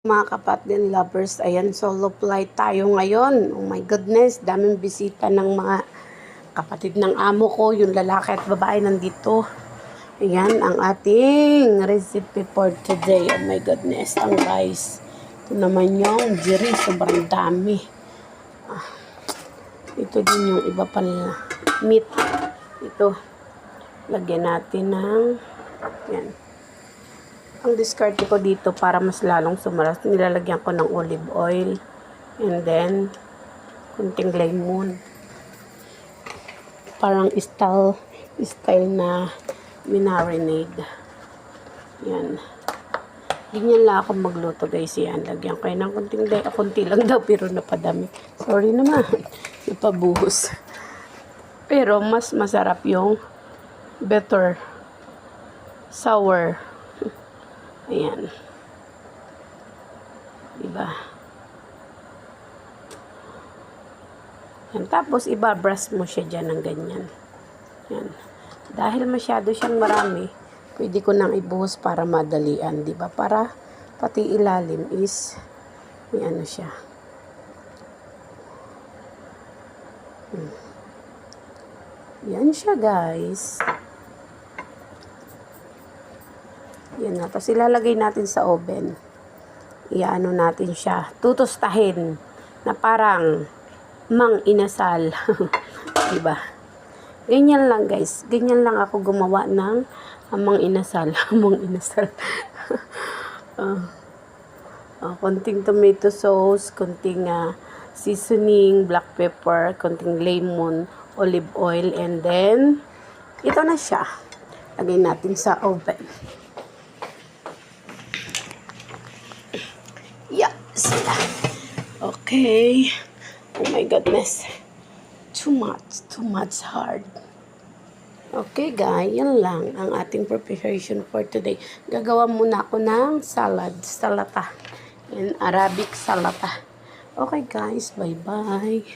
Mga kapatid lovers, ayan, solo flight tayo ngayon. Oh my goodness, daming bisita ng mga kapatid ng amo ko, yung lalaki at babae nandito. Ayan, ang ating recipe for today. Oh my goodness, ang guys. Ito naman yung jiri, sobrang dami. Ito din yung iba pala meat. Ito, lagyan natin ng, yan. Ang diskarte ko dito para mas lalong sumaras, nilalagyan ko ng olive oil and then kunting lemon. Parang style na minarinade. Yan. Ganyan lang ako magluto guys. Yan. Lagyan ko ng kunti lang daw pero napadami. Sorry naman. Napabuhos. Pero mas masarap yung better sour. Ayan. Diba? Yan. Tapos, ibabrush mo siya dyan ng ganyan. Yan. Dahil masyado siyang marami, pwede ko nang ibuhos para madalian. Diba? Para pati ilalim is may ano siya. Yan siya guys. Yan na. Tapos ilalagay natin sa oven. Iano natin siya. Tutustahin. Na parang mang inasal. Diba? Ganyan lang guys. Ganyan lang ako gumawa ng mang inasal. Mang inasal. Konting tomato sauce. Konting seasoning, black pepper, konting lemon, olive oil. And then, ito na siya. Lagay natin sa oven. Yeah, sila. Okay. Oh my goodness. Too much hard. Okay guys, yan lang ang ating preparation for today. Gagawa muna ako ng salata. Yan, Arabic salata. Okay guys, bye-bye.